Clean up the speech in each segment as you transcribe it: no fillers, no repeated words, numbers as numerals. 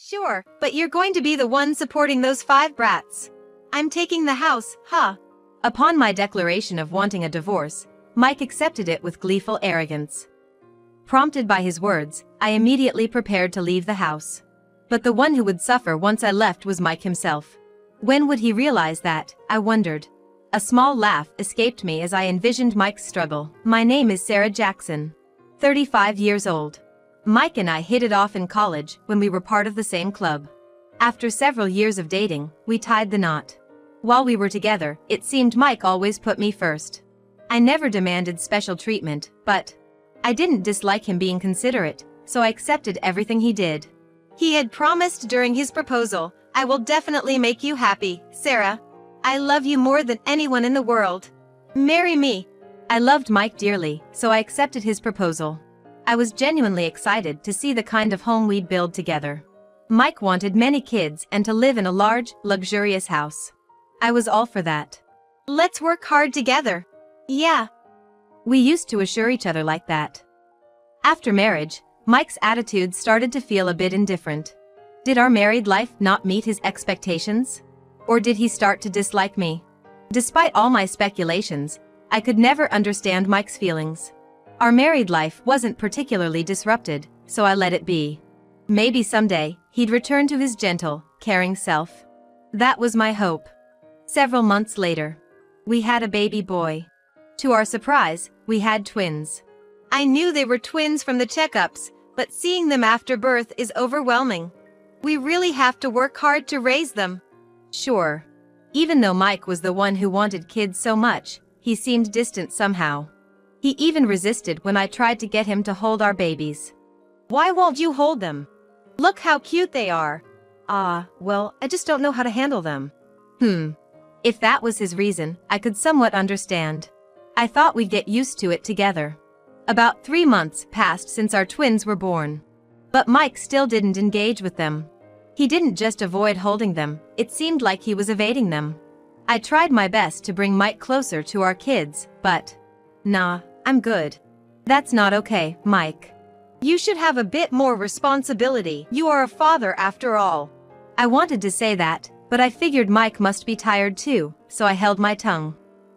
Sure, but you're going to be the one supporting those 5 brats. I'm taking the house, huh? Upon my declaration of wanting a divorce, Mike accepted it with gleeful arrogance. Prompted by his words, I immediately prepared to leave the house. But the one who would suffer once I left was Mike himself. When would he realize that, I wondered. A small laugh escaped me as I envisioned Mike's struggle. My name is Sarah Jackson. 35 years old. Mike and I hit it off in college when we were part of the same club. After several years of dating, we tied the knot. While we were together, it seemed Mike always put me first. I never demanded special treatment, but I didn't dislike him being considerate, so I accepted everything he did. He had promised during his proposal, "I will definitely make you happy, Sarah. I love you more than anyone in the world. Marry me." I loved Mike dearly, so I accepted his proposal. I was genuinely excited to see the kind of home we'd build together. Mike wanted many kids and to live in a large, luxurious house. I was all for that. Let's work hard together. Yeah. We used to assure each other like that. After marriage, Mike's attitude started to feel a bit indifferent. Did our married life not meet his expectations? Or did he start to dislike me? Despite all my speculations, I could never understand Mike's feelings. Our married life wasn't particularly disrupted, so I let it be. Maybe someday, he'd return to his gentle, caring self. That was my hope. Several months later, we had a baby boy. To our surprise, we had twins. I knew they were twins from the checkups, but seeing them after birth is overwhelming. We really have to work hard to raise them. Sure. Even though Mike was the one who wanted kids so much, he seemed distant somehow. He even resisted when I tried to get him to hold our babies. Why won't you hold them? Look how cute they are. Well, I just don't know how to handle them. If that was his reason, I could somewhat understand. I thought we'd get used to it together. About 3 months passed since our twins were born. But Mike still didn't engage with them. He didn't just avoid holding them, it seemed like he was evading them. I tried my best to bring Mike closer to our kids, but nah, I'm good. That's not okay, Mike. You should have a bit more responsibility. You are a father after all. I wanted to say that, but I figured Mike must be tired too, so I held my tongue.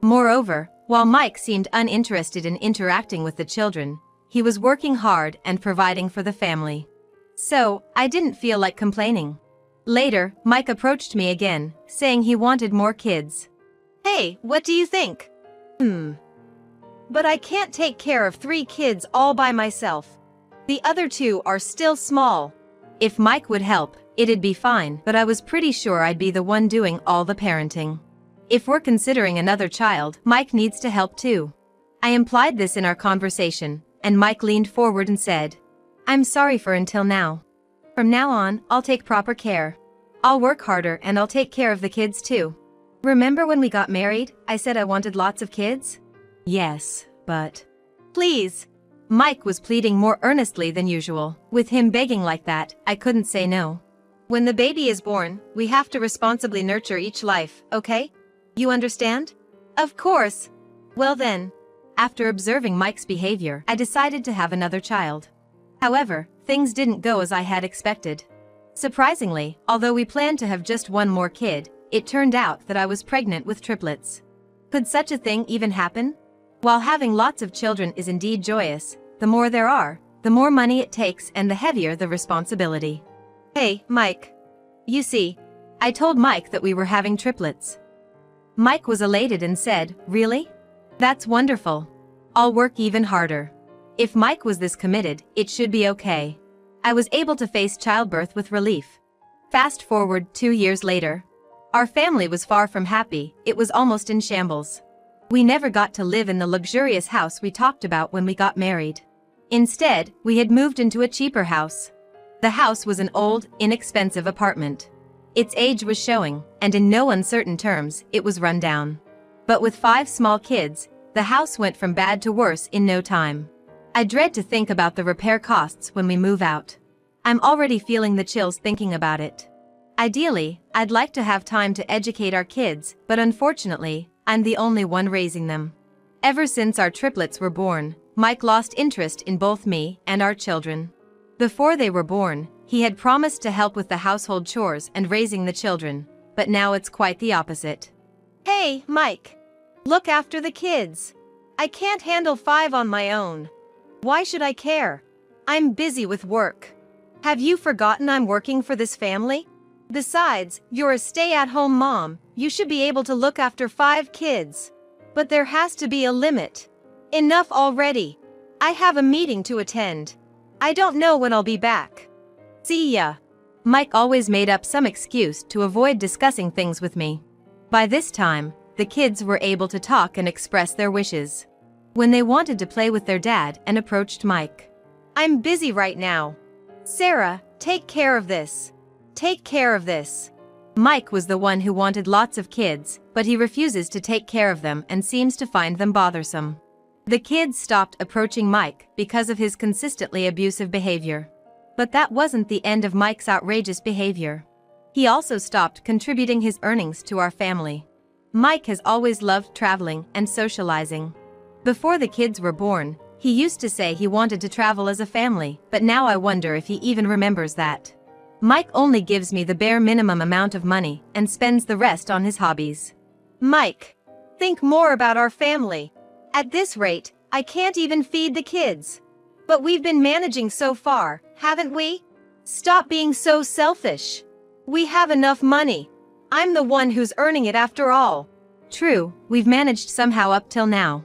Moreover, while Mike seemed uninterested in interacting with the children, he was working hard and providing for the family. So, I didn't feel like complaining. Later, Mike approached me again, saying he wanted more kids. Hey, what do you think? But I can't take care of 3 kids all by myself. The other 2 are still small. If Mike would help, it'd be fine, but I was pretty sure I'd be the one doing all the parenting. If we're considering another child, Mike needs to help too. I implied this in our conversation, and Mike leaned forward and said, "I'm sorry for until now. From now on, I'll take proper care. I'll work harder and I'll take care of the kids too. Remember when we got married, I said I wanted lots of kids?" Yes, but please. Mike was pleading more earnestly than usual. With him begging like that, I couldn't say no. When the baby is born, we have to responsibly nurture each life, okay? You understand? Of course. Well then. After observing Mike's behavior, I decided to have another child. However, things didn't go as I had expected. Surprisingly, although we planned to have just one more kid, it turned out that I was pregnant with triplets. Could such a thing even happen? While having lots of children is indeed joyous, the more there are, the more money it takes and the heavier the responsibility. Hey, Mike. You see, I told Mike that we were having triplets. Mike was elated and said, "Really? That's wonderful. I'll work even harder." If Mike was this committed, it should be okay. I was able to face childbirth with relief. Fast forward 2 years later. Our family was far from happy, it was almost in shambles. We never got to live in the luxurious house we talked about when we got married. Instead, we had moved into a cheaper house. The house was an old, inexpensive apartment. Its age was showing, and in no uncertain terms, it was run down. But with 5 small kids, the house went from bad to worse in no time. I dread to think about the repair costs when we move out. I'm already feeling the chills thinking about it. Ideally, I'd like to have time to educate our kids, but unfortunately, I'm the only one raising them. Ever since our triplets were born, Mike lost interest in both me and our children. Before they were born, He had promised to help with the household chores and raising the children, but now it's quite the opposite. Hey, Mike. Look after the kids. I can't handle 5 on my own. Why should I care? I'm busy with work. Have you forgotten I'm working for this family? Besides, you're a stay-at-home mom, you should be able to look after 5 kids. But there has to be a limit. Enough already. I have a meeting to attend. I don't know when I'll be back. See ya. Mike always made up some excuse to avoid discussing things with me. By this time, the kids were able to talk and express their wishes. When they wanted to play with their dad and approached Mike. I'm busy right now. Sarah, take care of this. Take care of this. Mike was the one who wanted lots of kids, but he refuses to take care of them and seems to find them bothersome. The kids stopped approaching Mike because of his consistently abusive behavior. But that wasn't the end of Mike's outrageous behavior. He also stopped contributing his earnings to our family. Mike has always loved traveling and socializing. Before the kids were born, he used to say he wanted to travel as a family, but now I wonder if he even remembers that. Mike only gives me the bare minimum amount of money and spends the rest on his hobbies. Mike, think more about our family. At this rate, I can't even feed the kids. But we've been managing so far, haven't we? Stop being so selfish. We have enough money. I'm the one who's earning it after all. True, we've managed somehow up till now.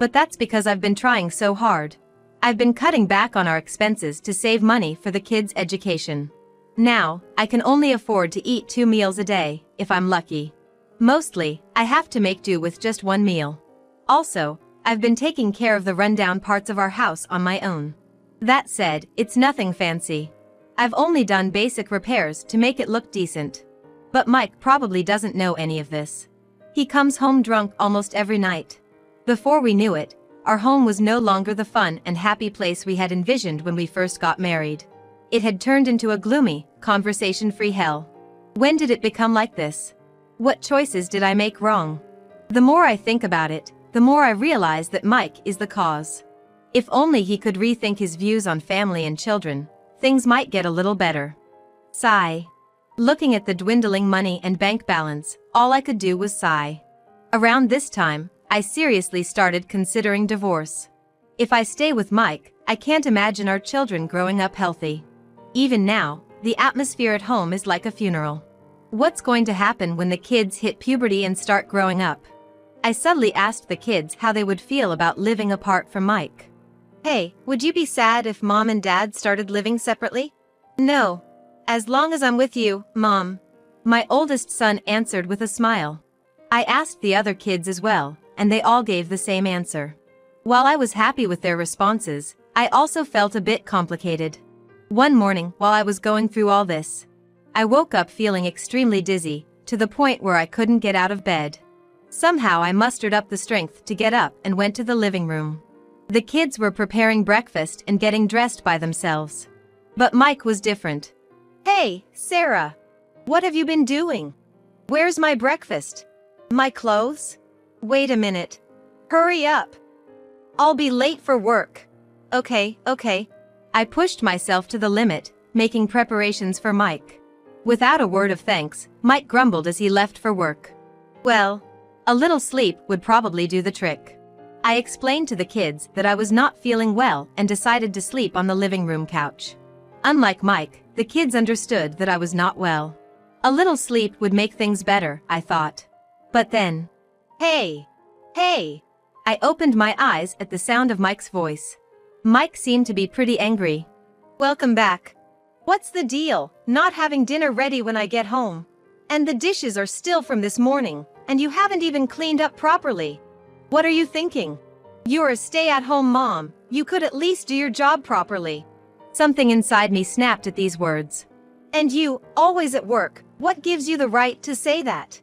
But that's because I've been trying so hard. I've been cutting back on our expenses to save money for the kids' education. Now, I can only afford to eat 2 meals a day, if I'm lucky. Mostly, I have to make do with just 1 meal. Also, I've been taking care of the rundown parts of our house on my own. That said, it's nothing fancy. I've only done basic repairs to make it look decent. But Mike probably doesn't know any of this. He comes home drunk almost every night. Before we knew it, our home was no longer the fun and happy place we had envisioned when we first got married. It had turned into a gloomy, conversation-free hell. When did it become like this? What choices did I make wrong? The more I think about it, the more I realize that Mike is the cause. If only he could rethink his views on family and children, things might get a little better. Sigh. Looking at the dwindling money and bank balance, all I could do was sigh. Around this time, I seriously started considering divorce. If I stay with Mike, I can't imagine our children growing up healthy. Even now, the atmosphere at home is like a funeral. What's going to happen when the kids hit puberty and start growing up? I subtly asked the kids how they would feel about living apart from Mike. Hey, would you be sad if Mom and Dad started living separately? No. As long as I'm with you, Mom. My oldest son answered with a smile. I asked the other kids as well, and they all gave the same answer. While I was happy with their responses, I also felt a bit complicated. One morning, while I was going through all this, I woke up feeling extremely dizzy, to the point where I couldn't get out of bed. Somehow I mustered up the strength to get up and went to the living room. The kids were preparing breakfast and getting dressed by themselves. But Mike was different. Hey, Sarah. What have you been doing? Where's my breakfast? My clothes? Wait a minute. Hurry up. I'll be late for work. Okay. I pushed myself to the limit, making preparations for Mike. Without a word of thanks, Mike grumbled as he left for work. Well, a little sleep would probably do the trick. I explained to the kids that I was not feeling well and decided to sleep on the living room couch. Unlike Mike, the kids understood that I was not well. A little sleep would make things better, I thought. But then, Hey! I opened my eyes at the sound of Mike's voice. Mike seemed to be pretty angry. Welcome back. What's the deal, not having dinner ready when I get home? And the dishes are still from this morning, and you haven't even cleaned up properly. What are you thinking? You're a stay-at-home mom, you could at least do your job properly. Something inside me snapped at these words. And you, always at work, what gives you the right to say that?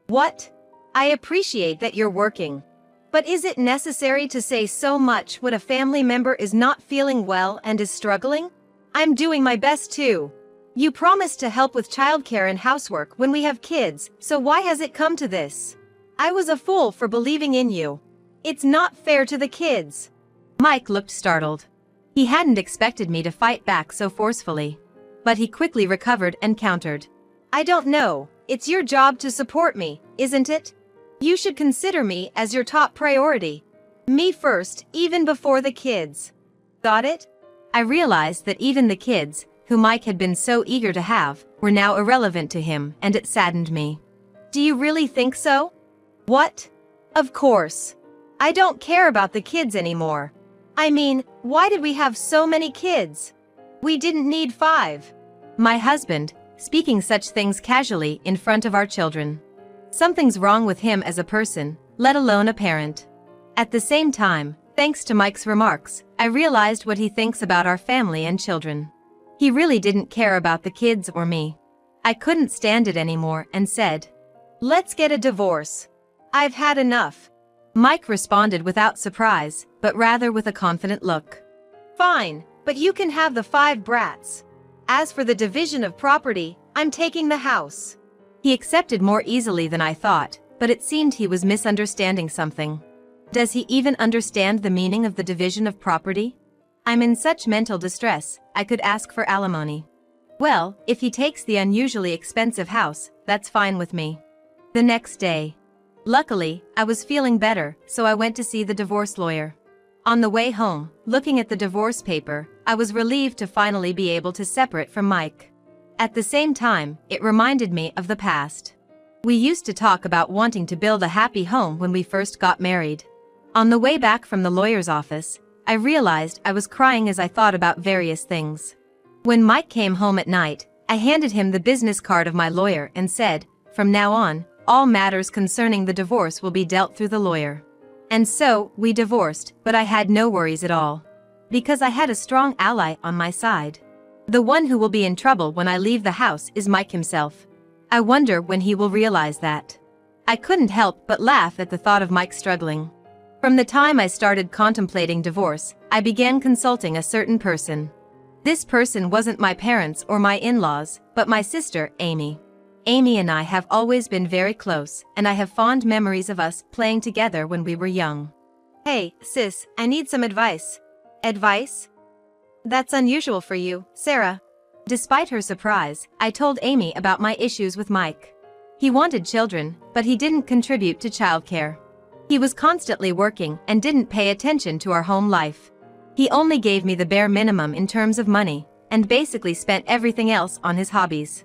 What? I appreciate that you're working. But is it necessary to say so much when a family member is not feeling well and is struggling? I'm doing my best too. You promised to help with childcare and housework when we have kids, so why has it come to this? I was a fool for believing in you. It's not fair to the kids. Mike looked startled. He hadn't expected me to fight back so forcefully. But he quickly recovered and countered. I don't know, it's your job to support me, isn't it? You should consider me as your top priority. Me first, even before the kids. Got it? I realized that even the kids, who Mike had been so eager to have, were now irrelevant to him, and it saddened me. Do you really think so? What? Of course. I don't care about the kids anymore. I mean, why did we have so many kids? We didn't need 5. My husband, speaking such things casually in front of our children. Something's wrong with him as a person, let alone a parent. At the same time, thanks to Mike's remarks, I realized what he thinks about our family and children. He really didn't care about the kids or me. I couldn't stand it anymore and said, "Let's get a divorce. I've had enough." Mike responded without surprise, but rather with a confident look. Fine, but you can have the 5 brats. As for the division of property, I'm taking the house. He accepted more easily than I thought, but it seemed he was misunderstanding something. Does he even understand the meaning of the division of property? I'm in such mental distress, I could ask for alimony. Well, if he takes the unusually expensive house, that's fine with me. The next day. Luckily, I was feeling better, so I went to see the divorce lawyer. On the way home, looking at the divorce paper, I was relieved to finally be able to separate from Mike. At the same time, it reminded me of the past. We used to talk about wanting to build a happy home when we first got married. On the way back from the lawyer's office, I realized I was crying as I thought about various things. When Mike came home at night, I handed him the business card of my lawyer and said, "From now on, all matters concerning the divorce will be dealt through the lawyer." And so, we divorced, but I had no worries at all. Because I had a strong ally on my side. The one who will be in trouble when I leave the house is Mike himself. I wonder when he will realize that. I couldn't help but laugh at the thought of Mike struggling. From the time I started contemplating divorce, I began consulting a certain person. This person wasn't my parents or my in-laws, but my sister, Amy. Amy and I have always been very close, and I have fond memories of us playing together when we were young. Hey, sis, I need some advice. Advice? That's unusual for you, Sarah. Despite her surprise, I told Amy about my issues with Mike. He wanted children, but he didn't contribute to childcare. He was constantly working and didn't pay attention to our home life. He only gave me the bare minimum in terms of money, and basically spent everything else on his hobbies.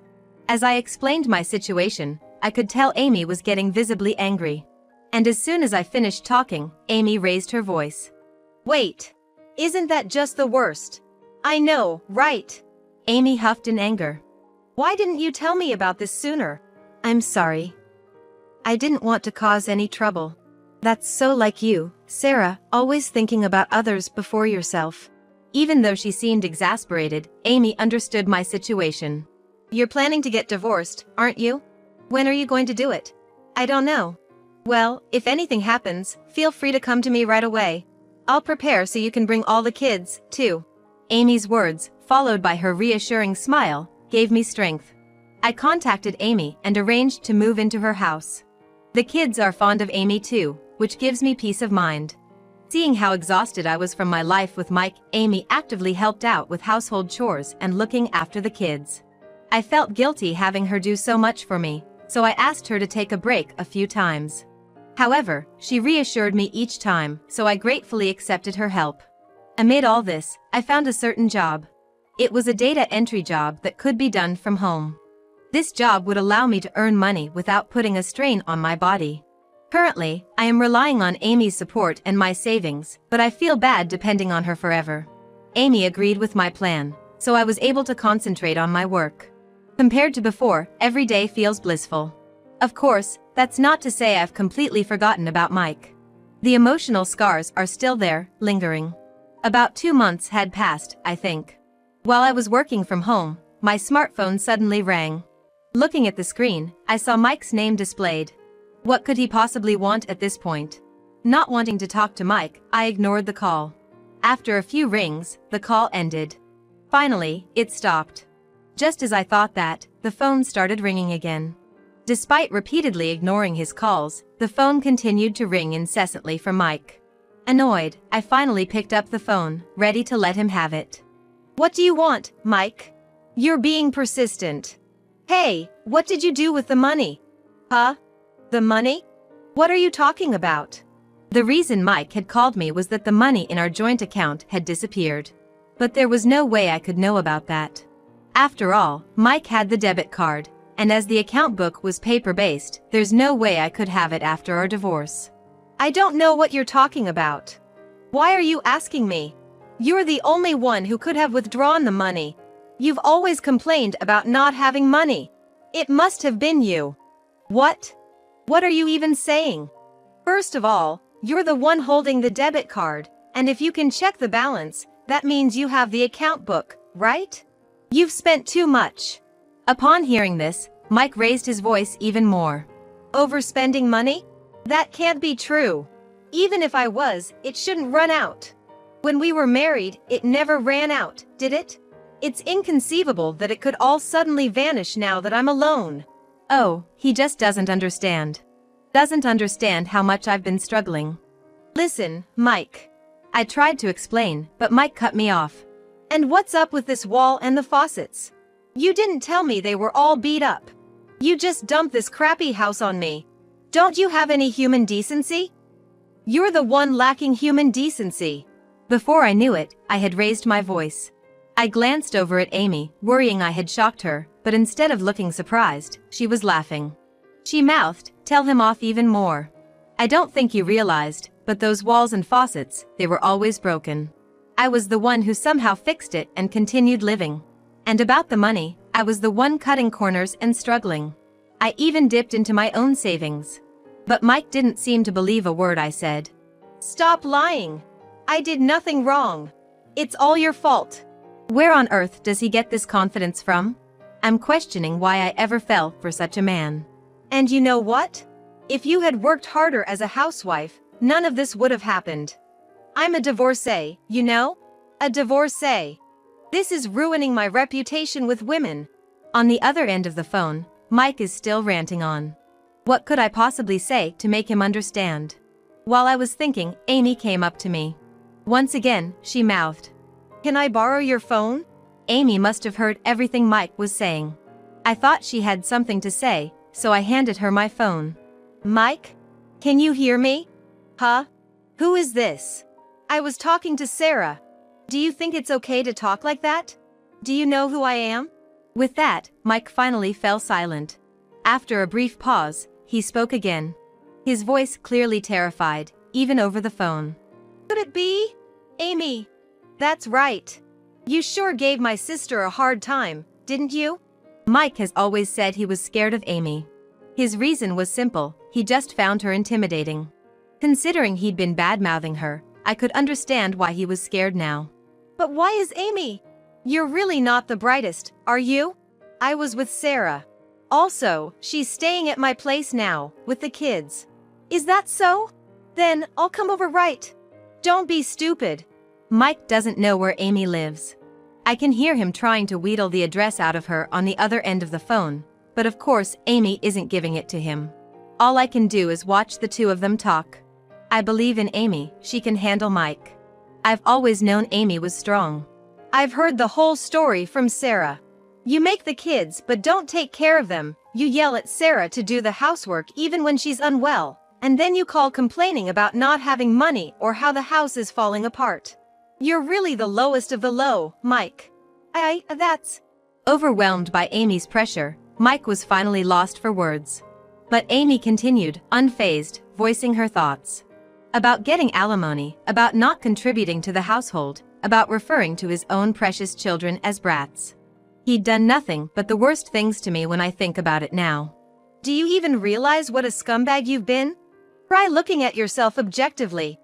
As I explained my situation, I could tell Amy was getting visibly angry. And as soon as I finished talking, Amy raised her voice. Wait! Isn't that just the worst? I know, right? Amy huffed in anger. Why didn't you tell me about this sooner? I'm sorry. I didn't want to cause any trouble. That's so like you, Sarah, always thinking about others before yourself. Even though she seemed exasperated, Amy understood my situation. You're planning to get divorced, aren't you? When are you going to do it? I don't know. Well, if anything happens, feel free to come to me right away. I'll prepare so you can bring all the kids, too. Amy's words, followed by her reassuring smile, gave me strength. I contacted Amy and arranged to move into her house. The kids are fond of Amy too, which gives me peace of mind. Seeing how exhausted I was from my life with Mike, Amy actively helped out with household chores and looking after the kids. I felt guilty having her do so much for me, so I asked her to take a break a few times. However, she reassured me each time, so I gratefully accepted her help. Amid all this, I found a certain job. It was a data entry job that could be done from home. This job would allow me to earn money without putting a strain on my body. Currently, I am relying on Amy's support and my savings, but I feel bad depending on her forever. Amy agreed with my plan, so I was able to concentrate on my work. Compared to before, every day feels blissful. Of course, that's not to say I've completely forgotten about Mike. The emotional scars are still there, lingering. About 2 months had passed, I think. While I was working from home, my smartphone suddenly rang. Looking at the screen, I saw Mike's name displayed. What could he possibly want at this point? Not wanting to talk to Mike, I ignored the call. After a few rings, the call ended. Finally, it stopped. Just as I thought that, the phone started ringing again. Despite repeatedly ignoring his calls, the phone continued to ring incessantly from Mike. Annoyed, I finally picked up the phone, ready to let him have it. What do you want, Mike? You're being persistent. Hey, what did you do with the money? Huh? The money? What are you talking about? The reason Mike had called me was that the money in our joint account had disappeared. But there was no way I could know about that. After all, Mike had the debit card, and as the account book was paper-based, there's no way I could have it after our divorce. I don't know what you're talking about. Why are you asking me? You're the only one who could have withdrawn the money. You've always complained about not having money. It must have been you. What? What are you even saying? First of all, you're the one holding the debit card, and if you can check the balance, that means you have the account book, right? You've spent too much. Upon hearing this, Mike raised his voice even more. Overspending money? That can't be true. Even if I was, it shouldn't run out. When we were married, it never ran out, did it? It's inconceivable that it could all suddenly vanish now that I'm alone. Oh, he just doesn't understand. Doesn't understand how much I've been struggling. Listen, Mike. I tried to explain, but Mike cut me off. And what's up with this wall and the faucets? You didn't tell me they were all beat up. You just dumped this crappy house on me. Don't you have any human decency? You're the one lacking human decency. Before I knew it, I had raised my voice. I glanced over at Amy, worrying I had shocked her, but instead of looking surprised, she was laughing. She mouthed, "Tell him off even more. I don't think you realized, but those walls and faucets, they were always broken. I was the one who somehow fixed it and continued living. And about the money, I was the one cutting corners and struggling. I even dipped into my own savings." But Mike didn't seem to believe a word I said. Stop lying. I did nothing wrong. It's all your fault. Where on earth does he get this confidence from? I'm questioning why I ever fell for such a man. And you know what? If you had worked harder as a housewife, none of this would have happened. I'm a divorcee, you know? A divorcee. This is ruining my reputation with women. On the other end of the phone, Mike is still ranting on. What could I possibly say to make him understand? While I was thinking, Amy came up to me. Once again, she mouthed, "Can I borrow your phone?" Amy must have heard everything Mike was saying. I thought she had something to say, so I handed her my phone. Mike? Can you hear me? Huh? Who is this? I was talking to Sarah. Do you think it's okay to talk like that? Do you know who I am? With that, Mike finally fell silent. After a brief pause, he spoke again. His voice clearly terrified, even over the phone. Could it be? Amy. That's right. You sure gave my sister a hard time, didn't you? Mike has always said he was scared of Amy. His reason was simple, he just found her intimidating. Considering he'd been bad-mouthing her, I could understand why he was scared now. But why is Amy? You're really not the brightest, are you? I was with Sarah. Also, she's staying at my place now, with the kids. Is that so? Then, I'll come over right. Don't be stupid. Mike doesn't know where Amy lives. I can hear him trying to wheedle the address out of her on the other end of the phone, but of course Amy isn't giving it to him. All I can do is watch the two of them talk. I believe in Amy, she can handle Mike. I've always known Amy was strong. I've heard the whole story from Sarah. You make the kids but don't take care of them, you yell at Sarah to do the housework even when she's unwell, and then you call complaining about not having money or how the house is falling apart. You're really the lowest of the low, Mike. That's... Overwhelmed by Amy's pressure, Mike was finally lost for words. But Amy continued, unfazed, voicing her thoughts. About getting alimony, about not contributing to the household, about referring to his own precious children as brats. He'd done nothing but the worst things to me when I think about it now. Do you even realize what a scumbag you've been? Try looking at yourself objectively.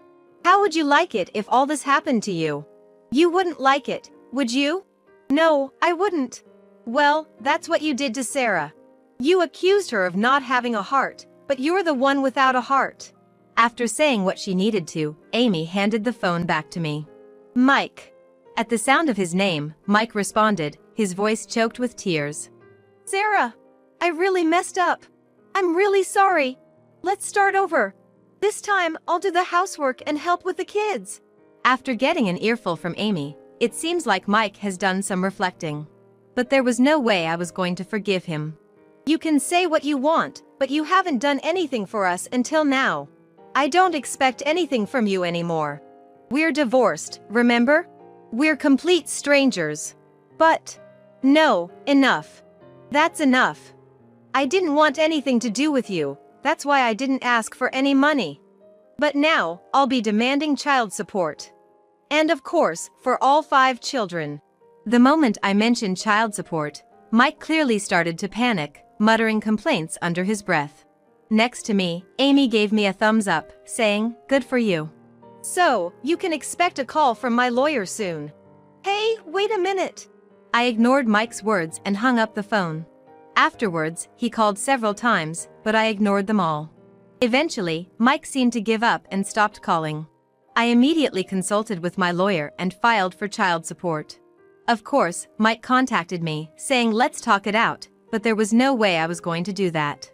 How would you like it if all this happened to you? You wouldn't like it, would you? No, I wouldn't. Well, that's what you did to Sarah. You accused her of not having a heart, but you're the one without a heart. After saying what she needed to, Amy handed the phone back to me. Mike. At the sound of his name, Mike responded, his voice choked with tears. Sarah, I really messed up. I'm really sorry. Let's start over. This time, I'll do the housework and help with the kids. After getting an earful from Amy, it seems like Mike has done some reflecting. but there was no way I was going to forgive him. You can say what you want, but you haven't done anything for us until now. I don't expect anything from you anymore. We're divorced, remember? We're complete strangers. But no, enough. That's enough. I didn't want anything to do with you, that's why I didn't ask for any money. But now, I'll be demanding child support. And of course, for all 5 children. The moment I mentioned child support, Mike clearly started to panic, muttering complaints under his breath. Next to me, Amy gave me a thumbs up, saying, "Good for you. So, you can expect a call from my lawyer soon." Hey, wait a minute. I ignored Mike's words and hung up the phone. Afterwards, he called several times, but I ignored them all. Eventually, Mike seemed to give up and stopped calling. I immediately consulted with my lawyer and filed for child support. Of course, Mike contacted me, saying let's talk it out, but there was no way I was going to do that.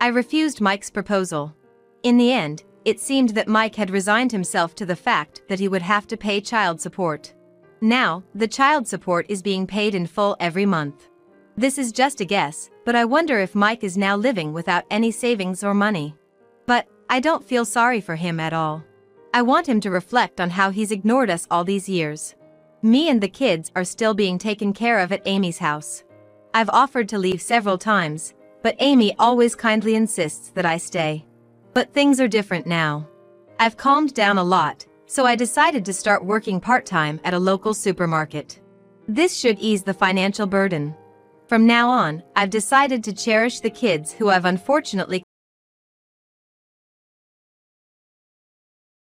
I refused Mike's proposal. In the end, it seemed that Mike had resigned himself to the fact that he would have to pay child support. Now, the child support is being paid in full every month. This is just a guess, but I wonder if Mike is now living without any savings or money. But I don't feel sorry for him at all. I want him to reflect on how he's ignored us all these years. Me and the kids are still being taken care of at Amy's house. I've offered to leave several times, but Amy always kindly insists that I stay. But things are different now. I've calmed down a lot, so I decided to start working part-time at a local supermarket. This should ease the financial burden. From now on, I've decided to cherish the kids who I've unfortunately